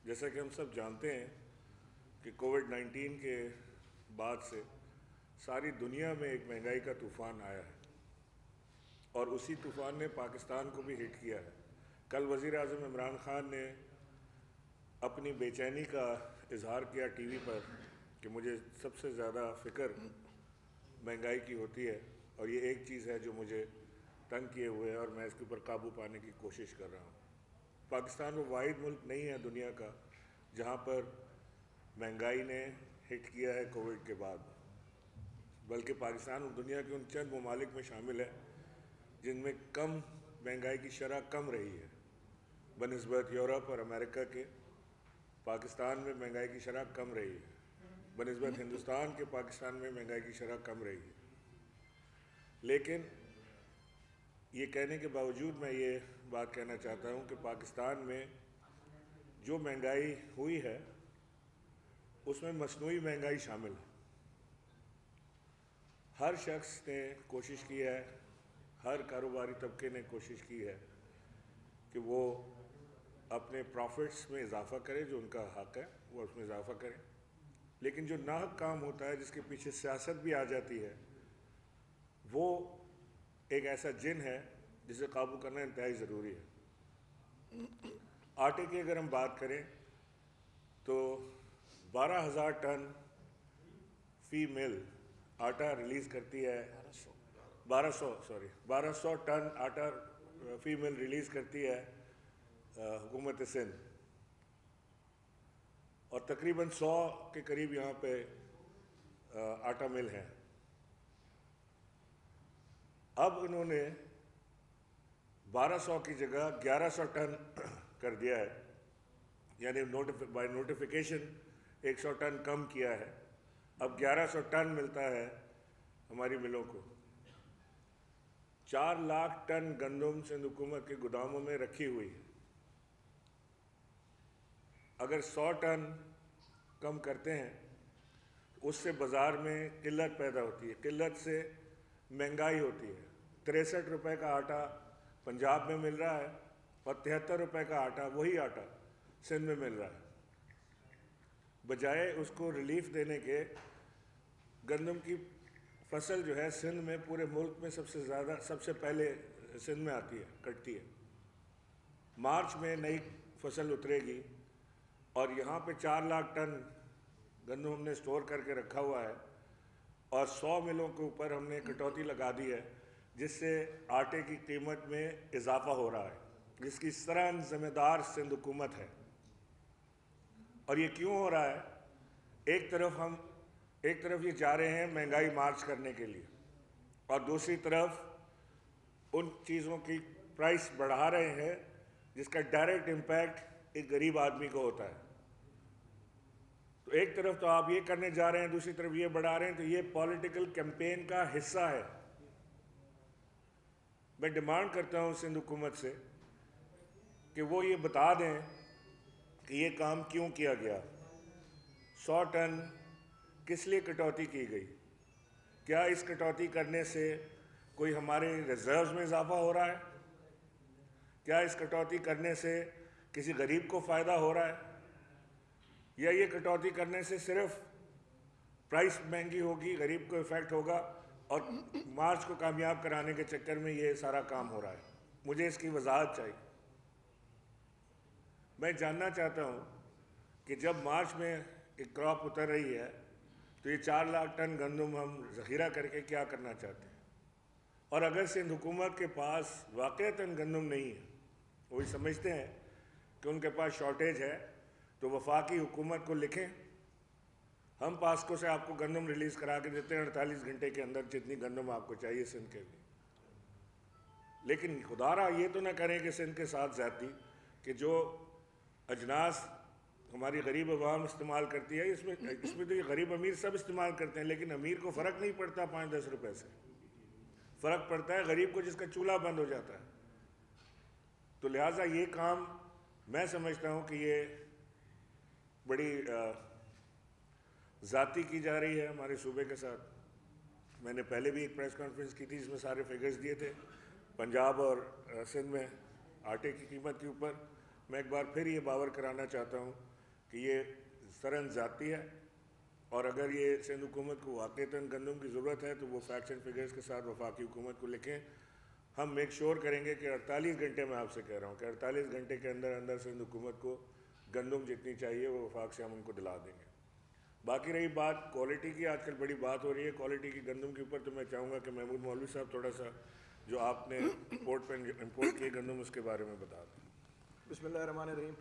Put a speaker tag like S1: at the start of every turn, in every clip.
S1: جیسا کہ ہم سب جانتے ہیں کہ کووڈ-19 کے بعد سے ساری دنیا میں ایک مہنگائی کا طوفان آیا ہے اور اسی طوفان نے پاکستان کو بھی ہٹ کیا ہے۔ کل وزیر اعظم عمران خان نے اپنی بے چینی کا اظہار کیا ٹی وی پر کہ مجھے سب سے زیادہ فکر مہنگائی کی ہوتی ہے اور یہ ایک چیز ہے جو مجھے تنگ کیے ہوئے ہے اور میں اس کے اوپر قابو پانے کی کوشش کر رہا ہوں۔ پاکستان وہ واحد ملک نہیں ہے دنیا کا جہاں پر مہنگائی نے ہٹ کیا ہے کووڈ کے بعد، بلکہ پاکستان دنیا کے ان چند ممالک میں شامل ہے جن میں کم مہنگائی کی شرح کم رہی ہے۔ بنسبت یورپ اور امریکہ کے پاکستان میں مہنگائی کی شرح کم رہی ہے، بنسبت ہندوستان کے پاکستان میں مہنگائی کی شرح کم رہی ہے۔ لیکن یہ کہنے کے باوجود میں یہ بات کہنا چاہتا ہوں کہ پاکستان میں جو مہنگائی ہوئی ہے اس میں مصنوعی مہنگائی شامل ہے۔ ہر شخص نے کوشش کی ہے، ہر کاروباری طبقے نے کوشش کی ہے کہ وہ اپنے پروفٹس میں اضافہ کرے، جو ان کا حق ہے وہ اس میں اضافہ کرے، لیکن جو ناحق کام ہوتا ہے جس کے پیچھے سیاست بھی آ جاتی ہے وہ ایک ایسا جن ہے جسے قابو کرنا انتہائی ضروری ہے۔ آٹے کی اگر ہم بات کریں تو 12,000 ٹن فی مل آٹا ریلیز کرتی ہے، 1200 ٹن آٹا فی مل ریلیز کرتی ہے حکومت سندھ، اور تقریباً 100 کے قریب یہاں پہ آٹا مل ہے۔ اب انہوں نے 1200 کی جگہ 1100 ٹن کر دیا ہے، یعنی بائی نوٹیفیکیشن 100 ٹن کم کیا ہے۔ اب 1100 ٹن ملتا ہے ہماری ملوں کو۔ 4 لاکھ ٹن گندم سندھ حکومت کے گوداموں میں رکھی ہوئی ہے۔ اگر 100 ٹن کم کرتے ہیں اس سے بازار میں قلت پیدا ہوتی ہے، قلت سے مہنگائی ہوتی ہے۔ 63 روپے کا آٹا پنجاب میں مل رہا ہے اور 73 روپے کا آٹا، وہی آٹا سندھ میں مل رہا ہے۔ بجائے اس کو ریلیف دینے کے، گندم کی فصل جو ہے سندھ میں پورے ملک میں سب سے پہلے سندھ میں آتی ہے، کٹتی ہے۔ مارچ میں نئی فصل اترے گی اور یہاں پہ 4 لاکھ ٹن گندم ہم نے سٹور کر کے رکھا ہوا ہے اور 100 ملوں کے اوپر ہم نے کٹوتی لگا دی ہے جس سے آٹے کی قیمت میں اضافہ ہو رہا ہے، جس کی سران ذمہ دار سندھ حکومت ہے۔ اور یہ کیوں ہو رہا ہے؟ ایک طرف یہ جا رہے ہیں مہنگائی مارچ کرنے کے لیے اور دوسری طرف ان چیزوں کی پرائس بڑھا رہے ہیں جس کا ڈائریکٹ امپیکٹ ایک غریب آدمی کو ہوتا ہے۔ تو ایک طرف تو آپ یہ کرنے جا رہے ہیں، دوسری طرف یہ بڑھا رہے ہیں، تو یہ پولیٹیکل کیمپین کا حصہ ہے۔ میں ڈیمانڈ کرتا ہوں سندھ حکومت سے کہ وہ یہ بتا دیں کہ یہ کام کیوں کیا گیا، 100 ٹن کس لیے کٹوتی کی گئی، کیا اس کٹوتی کرنے سے کوئی ہمارے ریزروز میں اضافہ ہو رہا ہے، کیا اس کٹوتی کرنے سے کسی غریب کو فائدہ ہو رہا ہے، یا یہ کٹوتی کرنے سے صرف پرائس مہنگی ہوگی، غریب کو ایفیکٹ ہوگا اور مارچ کو کامیاب کرانے کے چکر میں یہ سارا کام ہو رہا ہے۔ مجھے اس کی وضاحت چاہیے۔ میں جاننا چاہتا ہوں کہ جب مارچ میں ایک کراپ اتر رہی ہے تو یہ 4 لاکھ ٹن گندم ہم ذخیرہ کر کے کیا کرنا چاہتے ہیں، اور اگر سندھ حکومت کے پاس واقعتاً گندم نہیں ہے، وہی سمجھتے ہیں کہ ان کے پاس شارٹیج ہے، تو وفاقی حکومت کو لکھیں، ہم پاسکو سے آپ کو گندم ریلیز کرا کے دیتے ہیں 48 گھنٹے کے اندر، جتنی گندم آپ کو چاہیے سندھ کے لیے۔ لیکن خدا را یہ تو نہ کریں کہ سندھ کے ساتھ زیادتی کہ جو اجناس ہماری غریب عوام استعمال کرتی ہے، اس میں تو یہ غریب امیر سب استعمال کرتے ہیں، لیکن امیر کو فرق نہیں پڑتا 5-10 روپے سے، فرق پڑتا ہے غریب کو جس کا چولہا بند ہو جاتا ہے۔ تو لہٰذا یہ کام میں سمجھتا ہوں کہ یہ بڑی ذاتی کی جا رہی ہے ہمارے صوبے کے ساتھ۔ میں نے پہلے بھی ایک پریس کانفرنس کی تھی جس میں سارے فگرز دیے تھے پنجاب اور سندھ میں آٹے کی قیمت کے اوپر، میں ایک بار پھر یہ باور کرانا چاہتا ہوں کہ یہ سرن ذاتی ہے، اور اگر یہ سندھ حکومت کو واقعتاً گندم کی ضرورت ہے تو وہ فیکٹس اینڈ فگرز کے ساتھ وفاقی حکومت کو لکھیں. ہم میک شور کریں گے کہ 48 گھنٹے میں آپ سے کہہ رہا ہوں کہ 48 گھنٹے کے اندر اندر سندھ حکومت کو گندم جتنی چاہیے وہ وفاق سے ہم ان کو دلا دیں گے. باقی رہی بات کوالٹی کی، آج کل بڑی بات ہو رہی ہے کوالٹی کی گندم کے اوپر، تو میں چاہوں گا کہ محمود مولوی صاحب تھوڑا سا جو آپ نے امپورٹ کیے گندم اس کے بارے میں بتا دیں.
S2: بسم اللہ الرحمن الرحیم.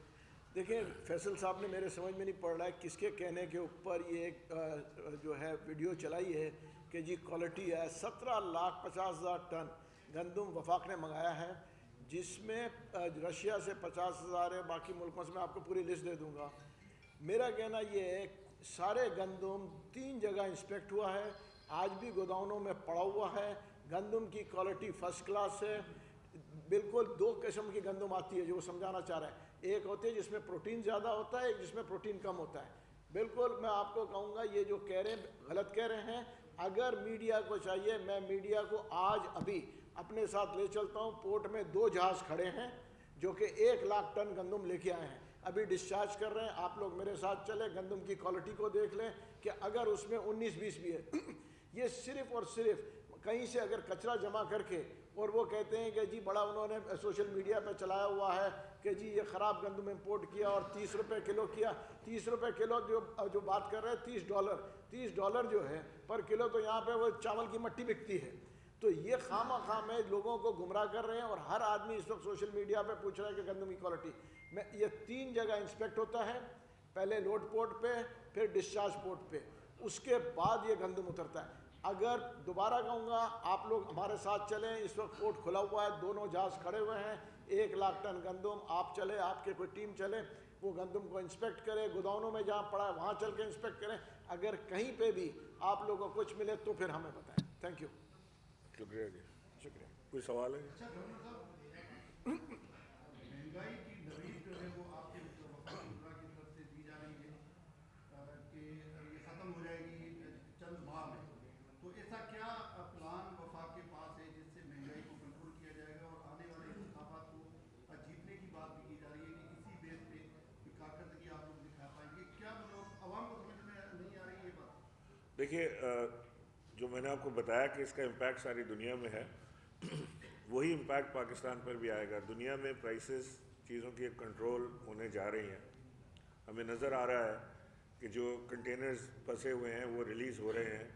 S2: دیکھیں فیصل صاحب نے میرے سمجھ میں نہیں پڑ رہا ہے کس کے کہنے کے اوپر یہ ایک جو ہے ویڈیو چلائی ہے کہ جی کوالٹی ہے. 17,50,000 ٹن گندم وفاق نے منگایا ہے، جس میں رشیا سے 50,000 ہے، باقی ملکوں سے میں آپ کو پوری لسٹ دے دوں گا. میرا کہنا یہ ہے سارے گندم 3 جگہ انسپیکٹ ہوا ہے، آج بھی گوداؤنوں میں پڑا ہوا ہے. گندم کی کوالٹی فرسٹ کلاس ہے. بالکل 2 قسم کی گندم آتی ہے جو وہ سمجھانا چاہ رہے ہیں. ایک ہوتی ہے جس میں پروٹین زیادہ ہوتا ہے، ایک جس میں پروٹین کم ہوتا ہے. بالکل میں آپ کو کہوں گا یہ جو کہہ رہے ہیں غلط کہہ رہے ہیں. اگر میڈیا کو چاہیے میں میڈیا کو آج ابھی اپنے ساتھ لے چلتا ہوں. پورٹ میں 2 جہاز کھڑے ہیں جو کہ 1 لاکھ ٹن گندم لے کے آئے ہیں، ابھی ڈسچارج کر رہے ہیں. آپ لوگ میرے ساتھ چلیں، گندم کی کوالٹی کو دیکھ لیں کہ اگر اس میں 19-20 بھی ہے. یہ صرف اور صرف کہیں سے اگر کچرا جمع کر کے اور وہ کہتے ہیں کہ جی بڑا انہوں نے سوشل میڈیا پہ چلایا ہوا ہے کہ جی یہ خراب گندم امپورٹ کیا اور 30 روپے کلو کیا. 30 روپے کلو جو بات کر رہے ہیں $30 جو ہے پر کلو، تو یہاں پہ وہ چاول کی مٹی بکتی ہے. تو یہ خواہ میں لوگوں کو گمراہ کر رہے ہیں، اور ہر آدمی اس وقت سوشل میڈیا پہ پوچھ رہا ہے کہ گندم کی کوالٹی میں. یہ 3 جگہ انسپیکٹ ہوتا ہے، پہلے لوڈ پورٹ پہ، پھر ڈسچارج پورٹ پہ، اس کے بعد یہ گندم اترتا ہے. اگر دوبارہ کہوں گا آپ لوگ ہمارے ساتھ چلیں، اس وقت پورٹ کھلا ہوا ہے، دونوں جہاز کھڑے ہوئے ہیں، 1 لاکھ ٹن گندم. آپ چلے، آپ کے کوئی ٹیم چلے، وہ گندم کو انسپیکٹ کرے، گوداؤنوں میں جہاں پڑا ہے وہاں چل کے انسپیکٹ کریں. اگر کہیں پہ بھی آپ لوگوں کو کچھ ملے تو پھر ہمیں بتائیں. Thank you.
S1: شکریہ جی. شکریہ. کوئی سوال ہے؟
S3: مہنگائی کی نوید جو ہے وہ آپ کے وفاقی وزراء کی طرف سے دی جا رہی ہے کہ یہ ختم ہو جائے گی چند ماہ میں، تو ایسا کیا پلان وفاق کے پاس ہے جس سے مہنگائی کو کنٹرول کیا جائے گا؟ اور آنے والے انتخابات کو جیتنے کی بات بھی کی جا رہی ہے کہ اسی بیس پہ کوئی کارکردگی آپ لوگ دکھا پائیں گے. کیا مطلب عوام کو سمجھ میں نہیں آ رہی یہ بات؟
S1: دیکھیے جو میں نے آپ کو بتایا کہ اس کا امپیکٹ ساری دنیا میں ہے، وہی امپیکٹ پاکستان پر بھی آئے گا. دنیا میں پرائسز چیزوں کی کنٹرول ہونے جا رہی ہیں. ہمیں نظر آ رہا ہے کہ جو کنٹینرز پھنسے ہوئے ہیں وہ ریلیز ہو رہے ہیں،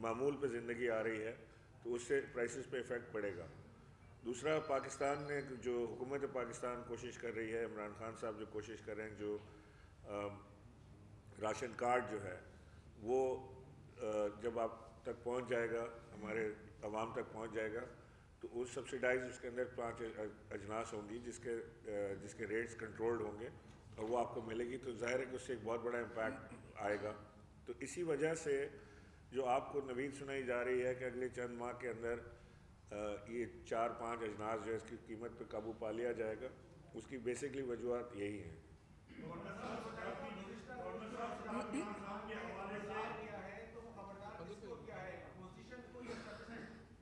S1: معمول پہ زندگی آ رہی ہے، تو اس سے پرائسز پہ ایفیکٹ پڑے گا. دوسرا، پاکستان نے جو حکومت پاکستان کوشش کر رہی ہے، عمران خان صاحب جو کوشش کر رہے ہیں، جو راشن کارڈ جو ہے وہ جب آپ تک پہنچ جائے گا، ہمارے عوام تک پہنچ جائے گا، تو وہ سبسیڈائز اس کے اندر 5 اجناس ہوں گی جس کے ریٹس کنٹرولڈ ہوں گے، اور وہ آپ کو ملے گی. تو ظاہر ہے کہ اس سے ایک بہت بڑا امپیکٹ آئے گا. تو اسی وجہ سے جو آپ کو نوید سنائی جا رہی ہے کہ اگلے چند ماہ کے اندر یہ 4-5 اجناس جو ہے اس کی قیمت پہ قابو پا لیا جائے گا، اس کی بیسکلی وجوہات یہی ہیں.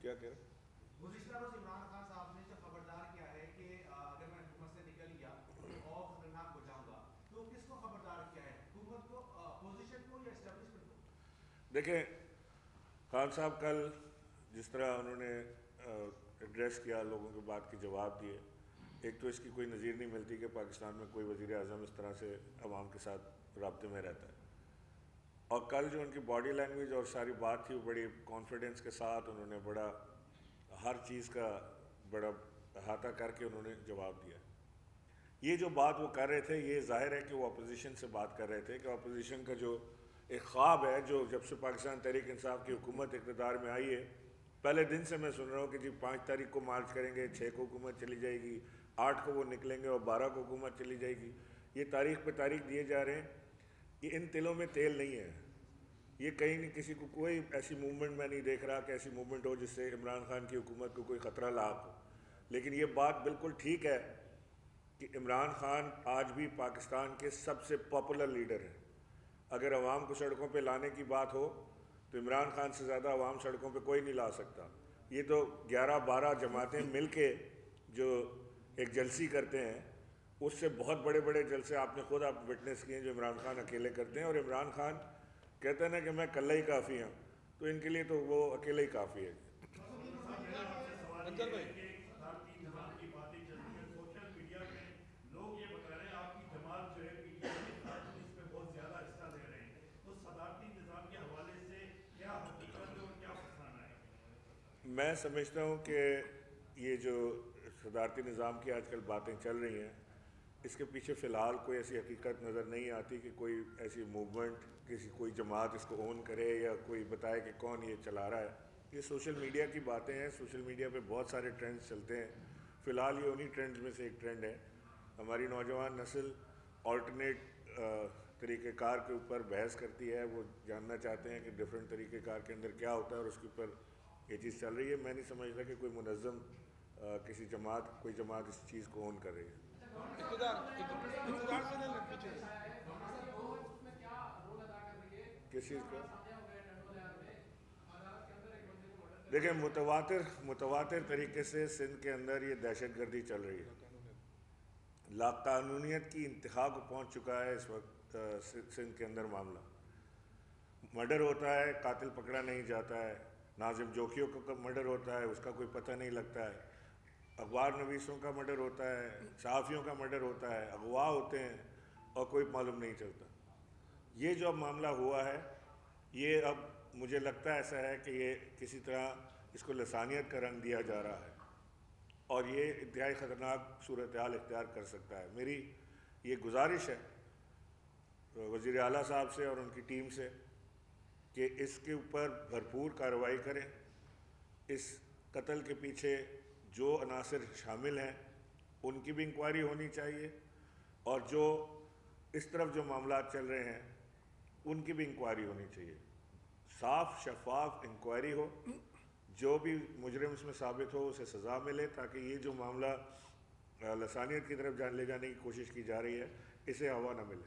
S1: کیا کہہ رہے ہیں؟
S4: گزشتہ روز عمران خان صاحب نے جو خبردار کیا ہے کہ اگر میں حکومت سے نکل گیا تو اور خطرناک ہو جاؤں گا، تو کس کو خبردار کیا ہے؟ حکومت کو، اپوزیشن کو، یا اسٹیبلشمنٹ کو؟
S1: دیکھیں خان صاحب کل جس طرح انہوں نے ایڈریس کیا، لوگوں کی بات کے جواب دیے، ایک تو اس کی کوئی نظیر نہیں ملتی کہ پاکستان میں کوئی وزیر اعظم اس طرح سے عوام کے ساتھ رابطے میں رہتا ہے. اور کل جو ان کی باڈی لینگویج اور ساری بات تھی وہ بڑی کانفیڈنس کے ساتھ انہوں نے بڑا ہر چیز کا بڑا احاطہ کر کے انہوں نے جواب دیا. یہ جو بات وہ کر رہے تھے، یہ ظاہر ہے کہ وہ اپوزیشن سے بات کر رہے تھے کہ اپوزیشن کا جو ایک خواب ہے، جو جب سے پاکستان تحریک انصاف کی حکومت اقتدار میں آئی ہے، پہلے دن سے میں سن رہا ہوں کہ جی 5 تاریخ کو مارچ کریں گے، 6 کو حکومت چلی جائے گی، 8 کو وہ نکلیں گے اور 12 کو حکومت چلی جائے گی. یہ تاریخ پہ تاریخ دیے جا رہے ہیں. یہ ان تلوں میں تیل نہیں ہے. یہ کہیں نہیں، کسی کو کوئی ایسی موومنٹ میں نہیں دیکھ رہا کہ ایسی موومنٹ ہو جس سے عمران خان کی حکومت کو کوئی خطرہ لاحق ہو. لیکن یہ بات بالکل ٹھیک ہے کہ عمران خان آج بھی پاکستان کے سب سے پاپولر لیڈر ہیں. اگر عوام کو سڑکوں پہ لانے کی بات ہو تو عمران خان سے زیادہ عوام سڑکوں پہ کوئی نہیں لا سکتا. یہ تو 11-12 جماعتیں مل کے جو ایک جلسی کرتے ہیں، اس سے بہت بڑے بڑے جلسے آپ نے خود آپ وٹنس کیے ہیں جو عمران خان اکیلے کرتے ہیں، اور عمران خان کہتے ہیں نا کہ میں اکیلا ہی کافی ہوں، تو ان کے لیے تو وہ اکیلا ہی کافی ہے۔ میں سمجھتا ہوں کہ یہ جو صدارتی نظام کی آج کل باتیں چل رہی ہیں، اس کے پیچھے فی الحال کوئی ایسی حقیقت نظر نہیں آتی کہ کوئی ایسی موومنٹ، کوئی جماعت اس کو اون کرے یا کوئی بتائے کہ کون یہ چلا رہا ہے۔ یہ سوشل میڈیا کی باتیں ہیں، سوشل میڈیا پہ بہت سارے ٹرینڈز چلتے ہیں، فی الحال یہ انہی ٹرینڈز میں سے ایک ٹرینڈ ہے۔ ہماری نوجوان نسل آلٹرنیٹ طریقہ کار کے اوپر بحث کرتی ہے، وہ جاننا چاہتے ہیں کہ ڈیفرنٹ طریقہ کار کے اندر کیا ہوتا ہے، اور اس کے اوپر یہ چیز چل رہی ہے۔ میں نہیں سمجھتا کہ کوئی منظم کوئی جماعت اس چیز کو اون کر رہی ہے۔ کس چیز کا؟ دیکھیں، متواتر طریقے سے سندھ کے اندر یہ دہشت گردی چل رہی ہے، لاقانونیت کی انتہا کو پہنچ چکا ہے اس وقت سندھ کے اندر معاملہ۔ مرڈر ہوتا ہے، قاتل پکڑا نہیں جاتا ہے، ناظم جوکیوں کا مرڈر ہوتا ہے، اس کا کوئی پتہ نہیں لگتا ہے، اخبار نویسوں کا مرڈر ہوتا ہے، صحافیوں کا مرڈر ہوتا ہے، اغوا ہوتے ہیں اور کوئی معلوم نہیں چلتا۔ یہ جو اب معاملہ ہوا ہے، یہ اب مجھے لگتا ہے ایسا ہے کہ یہ کسی طرح اس کو لسانیت کا رنگ دیا جا رہا ہے، اور یہ انتہائی خطرناک صورتحال اختیار کر سکتا ہے۔ میری یہ گزارش ہے وزیر اعلیٰ صاحب سے اور ان کی ٹیم سے کہ اس کے اوپر بھرپور کارروائی کریں، اس قتل کے پیچھے جو عناصر شامل ہیں ان کی بھی انکوائری ہونی چاہیے، اور جو اس طرف جو معاملات چل رہے ہیں ان کی بھی انکوائری ہونی چاہیے، صاف شفاف انکوائری ہو، جو بھی مجرم اس میں ثابت ہو اسے سزا ملے، تاکہ یہ جو معاملہ لسانیت کی طرف لے جانے کی کوشش کی جا رہی ہے اسے ہوا نہ ملے۔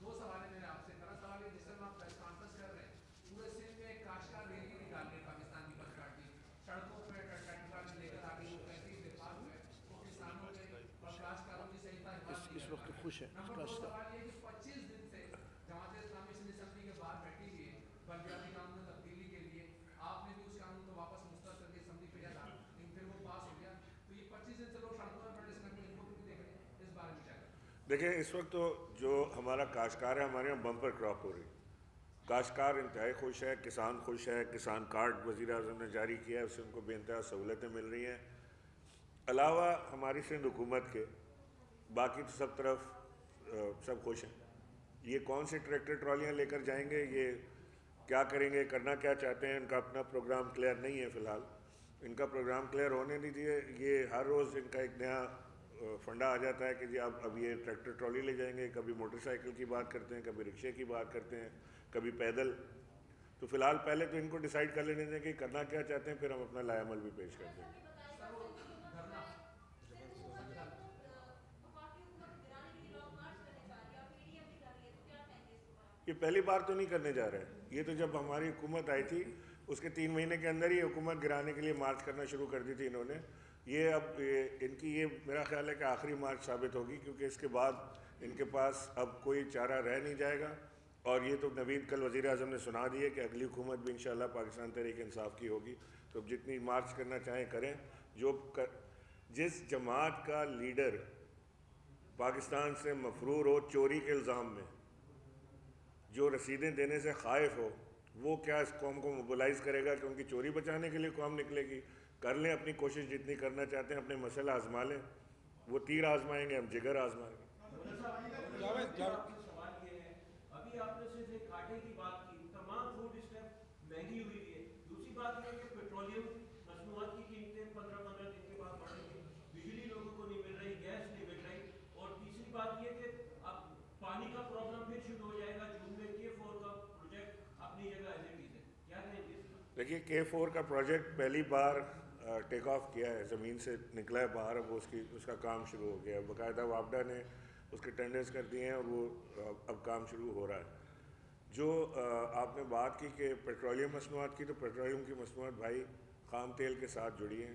S4: دو سوال ہیں میرے آپ سے۔ پہلا سوال ہے، جس طرح آپ پریس کانفرنس کر رہے ہیں، پورے سندھ میں کاشتکار ریلی نکال رہی ہے پاکستان کی پیپلز پارٹی، سڑکوں پہ ٹریکٹر لے کر آ گئی، وہ کہتی ہے اتفاق ہے وہ کسانوں کے اور کاشتکاروں کی صحیح حفاظت
S2: اس وقت خوش ہے۔
S4: نمبر دو سوال یہ کہ 25 دن سے جماعت اسلامی سندھ اسمبلی کے باہر بیٹھی ہوئی ہے بلدیاتی قانون میں تبدیلی کے لیے۔ آپ نے بھی اس قانون کو واپس مسترد کر کے اسمبلی بھیجا تھا، لیکن پھر وہ پاس ہو گیا، تو یہ 25 دن سے لوگ سڑکوں پر بیٹھے اس میں ان کو کیوں دیکھ رہے ہیں؟ اس بارے میں کیا کہیں؟
S1: دیکھیں، اس وقت تو جو ہمارا کاشتکار ہے، ہمارے یہاں بمپر کراپ ہو رہی ہے، کاشتکار انتہائی خوش ہے، کسان خوش ہے، کسان کارڈ وزیر اعظم نے جاری کیا ہے، اس سے ان کو بے انتہا سہولتیں مل رہی ہیں۔ علاوہ ہماری سندھ حکومت کے باقی تو سب طرف سب خوش ہیں۔ یہ کون سے ٹریکٹر ٹرالیاں لے کر جائیں گے، یہ کیا کریں گے، کرنا کیا چاہتے ہیں، ان کا اپنا پروگرام کلیئر نہیں ہے فی الحال، ان کا پروگرام کلیئر ہونے دیجیے۔ یہ ہر روز ان کا ایک نیا فنڈا آ جاتا ہے کہ جی اب یہ ٹریکٹر ٹرالی لے جائیں گے، کبھی موٹر سائیکل کی بات کرتے ہیں، کبھی رکشے کی بات کرتے ہیں، کبھی پیدل۔ تو فی الحال پہلے تو ان کو ڈیسائیڈ کر لینے دیں کہ کرنا کیا چاہتے ہیں، پھر ہم اپنا لائحہ عمل بھی پیش کرتے ہیں۔ یہ پہلی بار تو نہیں کرنے جا رہے ہیں، یہ تو جب ہماری حکومت آئی تھی اس کے 3 مہینے کے اندر ہی حکومت گرانے کے لیے مارچ کرنا شروع کر دی تھی انہوں نے۔ یہ اب ان کی یہ میرا خیال ہے کہ آخری مارچ ثابت ہوگی، کیونکہ اس کے بعد ان کے پاس اب کوئی چارہ رہ نہیں جائے گا، اور یہ تو نوید کل وزیر اعظم نے سنا دی ہے کہ اگلی حکومت بھی انشاءاللہ پاکستان تحریک انصاف کی ہوگی، تو جتنی مارچ کرنا چاہیں کریں۔ جس جماعت کا لیڈر پاکستان سے مفرور ہو چوری کے الزام میں، جو رسیدیں دینے سے خائف ہو، وہ کیا اس قوم کو موبلائز کرے گا کہ ان کی چوری بچانے کے لیے قوم نکلے گی؟ کر لیں اپنی کوشش جتنی کرنا چاہتے ہیں، اپنے مسئلہ آزما لیں، وہ تیر آزمائیں گے، ہم جگر آزمائیں گے۔
S5: سوال یہ ہے، ابھی آپ نے صرف ایک آٹے کی بات کی، تمام فوڈ اسٹیپ مہنگی ہوئی ہے۔ دوسری بات یہ ہے کہ پیٹرولیم مصنوعات کی قیمتیں 15 دن کے بعد بڑھیں گی، بجلی لوگوں کو نہیں مل رہی، گیس نہیں مل رہی، اور تیسری بات یہ کہ اب پانی کا پرابلم پھر شروع ہو جائے گا جون میں۔ K4 کا پروجیکٹ اپنی جگہ ایز اٹ از ہے، کیا کہیں گے؟
S1: دیکھیے، K4 کا پروجیکٹ پہلی بار ٹیک آف کیا ہے، زمین سے نکلا ہے باہر، اب اس کا کام شروع ہو گیا ہے، باقاعدہ وابڈا نے اس کے ٹینڈرز کر دیے ہیں، اور وہ اب کام شروع ہو رہا ہے۔ جو آپ نے بات کی کہ پیٹرولیم مصنوعات کی، تو پیٹرولیم کی مصنوعات بھائی خام تیل کے ساتھ جڑی ہیں،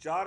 S1: 4